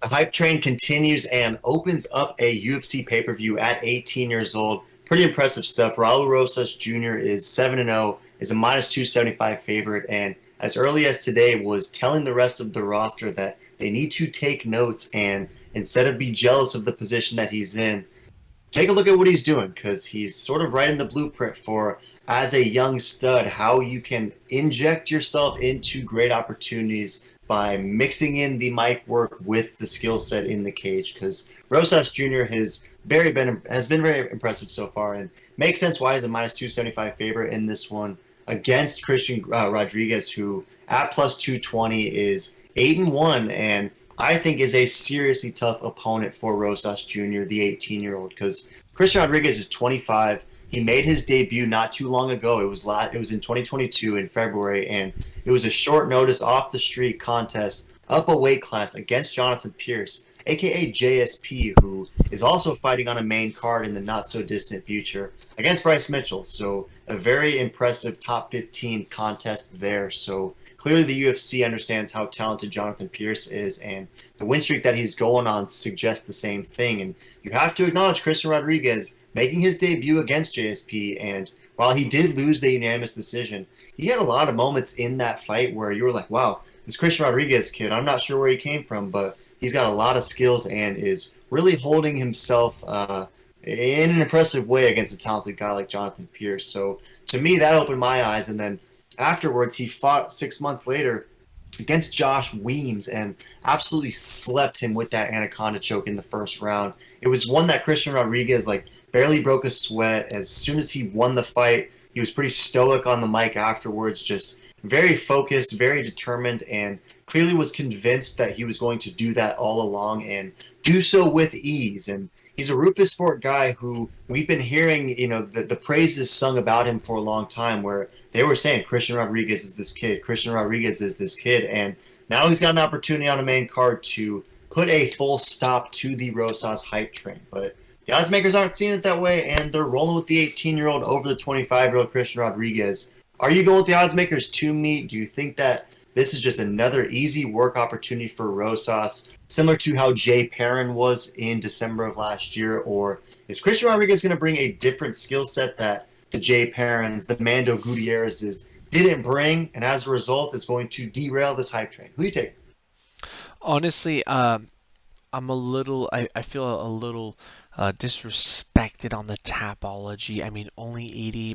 The hype train continues and opens up a UFC pay-per-view at 18 years old. Pretty impressive stuff. Raul Rosas Jr. is 7-0, is a minus 275 favorite, and as early as today was telling the rest of the roster that they need to take notes and instead of be jealous of the position that he's in, take a look at what he's doing because he's sort of writing the blueprint for as a young stud how you can inject yourself into great opportunities by mixing in the mic work with the skill set in the cage because Rosas Jr. has been very impressive so far and makes sense why he's a minus 275 favorite in this one against Christian Rodriguez, who at plus 220 is 8-1 and I think is a seriously tough opponent for Rosas Jr., the 18-year-old, because Christian Rodriguez is 25. He made his debut not too long ago. It was in 2022 in February, and it was a short notice off the street contest up a weight class against Jonathan Pierce, aka JSP, who is also fighting on a main card in the not so distant future against Bryce Mitchell. So a very impressive top 15 contest there. So clearly the UFC understands how talented Jonathan Pierce is, and the win streak that he's going on suggests the same thing. And you have to acknowledge Christian Rodriguez making his debut against JSP, and while he did lose the unanimous decision, he had a lot of moments in that fight where you were like, wow, this Christian Rodriguez kid, I'm not sure where he came from, but he's got a lot of skills and is really holding himself in an impressive way against a talented guy like Jonathan Pierce. So to me, that opened my eyes, and then afterwards, he fought 6 months later against Josh Weems and absolutely slept him with that anaconda choke in the first round. It was one that Christian Rodriguez barely broke a sweat. As soon as he won the fight, he was pretty stoic on the mic afterwards, just very focused, very determined, and clearly was convinced that he was going to do that all along and do so with ease. And he's a Rufus Sport guy who we've been hearing, the praises sung about him for a long time, where they were saying Christian Rodriguez is this kid, Christian Rodriguez is this kid, and now he's got an opportunity on a main card to put a full stop to the Rosas hype train. But the odds makers aren't seeing it that way, and they're rolling with the 18-year-old over the 25-year-old Christian Rodriguez. Are you going with the odds makers to meet? Do you think that this is just another easy work opportunity for Rosas, similar to how Jay Perrin was in December of last year? Or is Christian Rodriguez going to bring a different skill set that the Jay Perrins, the Mando Gutierrez's didn't bring, and as a result, is going to derail this hype train? Who do you take? Honestly, I feel a little disrespected on the tapology. I mean, only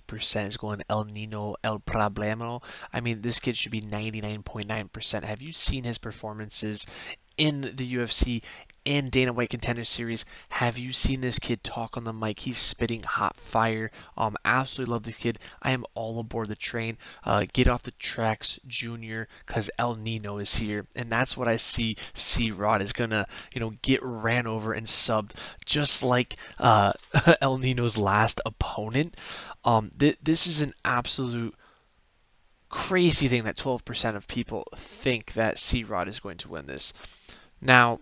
88% is going El Nino El Problema. I mean, this kid should be 99.9%. Have you seen his performances in the UFC and Dana White Contender Series? Have you seen this kid talk on the mic? He's spitting hot fire. Absolutely love this kid. I am all aboard the train. Get off the tracks, Junior, because El Nino is here, and that's what I see. C-Rod is gonna, get ran over and subbed, just like El Nino's last opponent. This is an absolute crazy thing that 12% of people think that C-Rod is going to win this. Now,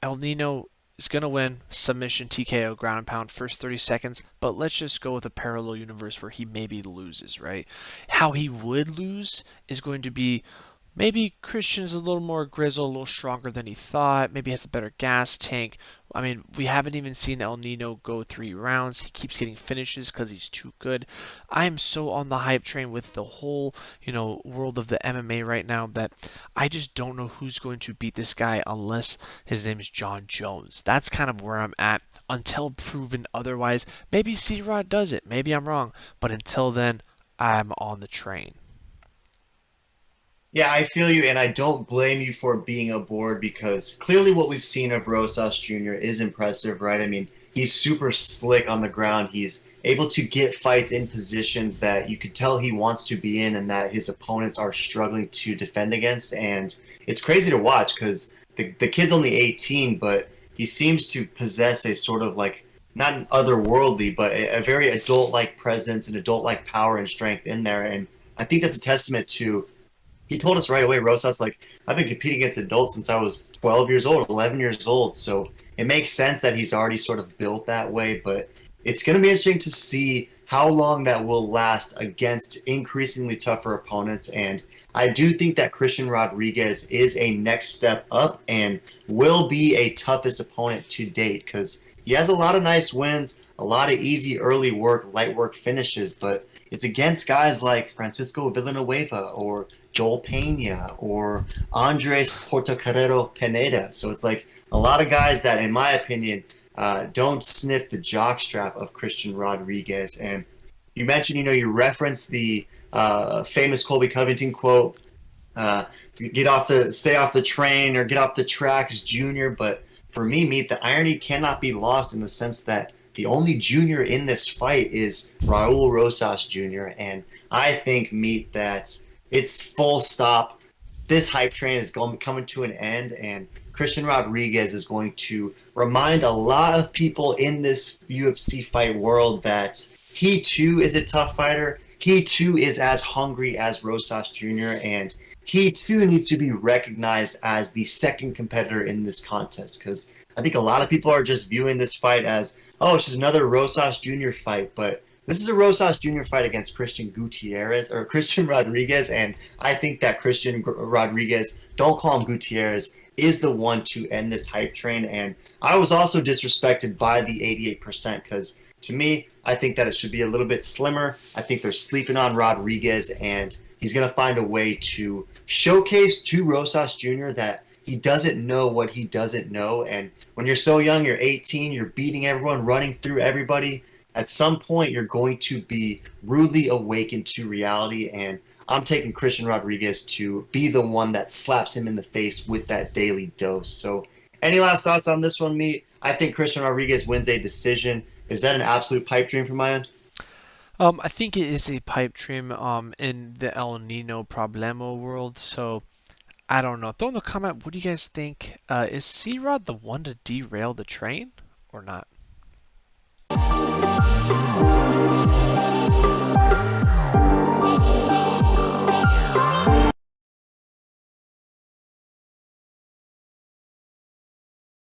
El Nino is going to win submission TKO ground and pound first 30 seconds, but let's just go with a parallel universe where he maybe loses, right? How he would lose is going to be maybe Christian's a little more grizzled, a little stronger than he thought, maybe has a better gas tank. I mean, we haven't even seen El Nino go 3 rounds. He keeps getting finishes because he's too good. I'm so on the hype train with the whole, world of the MMA right now that I just don't know who's going to beat this guy unless his name is John Jones. That's kind of where I'm at until proven otherwise. Maybe C-Rod does it. Maybe I'm wrong. But until then, I'm on the train. Yeah, I feel you, and I don't blame you for being aboard because clearly what we've seen of Rosas Jr. is impressive, right? I mean, he's super slick on the ground. He's able to get fights in positions that you could tell he wants to be in and that his opponents are struggling to defend against. And it's crazy to watch because the kid's only 18, but he seems to possess a sort of not an otherworldly, but a very adult-like presence and adult-like power and strength in there. And I think that's a testament to. He told us right away, Rosas, I've been competing against adults since I was 12 years old, 11 years old. So it makes sense that he's already sort of built that way. But it's going to be interesting to see how long that will last against increasingly tougher opponents. And I do think that Christian Rodriguez is a next step up and will be a toughest opponent to date because he has a lot of nice wins, a lot of easy early work, light work finishes, but it's against guys like Francisco Villanueva or Joel Pena or Andres Portocarrero Pineda. So it's like a lot of guys that, in my opinion, don't sniff the jockstrap of Christian Rodriguez. And you mentioned, you referenced the famous Colby Covington quote, to stay off the train or get off the tracks, Junior. But for me, Meat, the irony cannot be lost in the sense that the only junior in this fight is Raul Rosas Jr. And I think, Meat, that it's full stop. This hype train is coming to an end, and Christian Rodriguez is going to remind a lot of people in this UFC fight world that he too is a tough fighter. He too is as hungry as Rosas Jr. and he too needs to be recognized as the second competitor in this contest because I think a lot of people are just viewing this fight as, oh, it's just another Rosas Jr. fight, but this is a Rosas Jr. fight against Christian Gutierrez or Christian Rodriguez, and I think that Christian Rodriguez, don't call him Gutierrez, is the one to end this hype train. And I was also disrespected by the 88% because to me, I think that it should be a little bit slimmer. I think they're sleeping on Rodriguez, and he's going to find a way to showcase to Rosas Jr. that he doesn't know what he doesn't know. And when you're so young, you're 18, you're beating everyone, running through everybody. At some point, you're going to be rudely awakened to reality. And I'm taking Christian Rodriguez to be the one that slaps him in the face with that daily dose. So, any last thoughts on this one, me? I think Christian Rodriguez wins a decision. Is that an absolute pipe dream from my end? I think it is a pipe dream in the El Nino Problemo world. So I don't know. Throw in the comment. What do you guys think? Is C Rod the one to derail the train or not?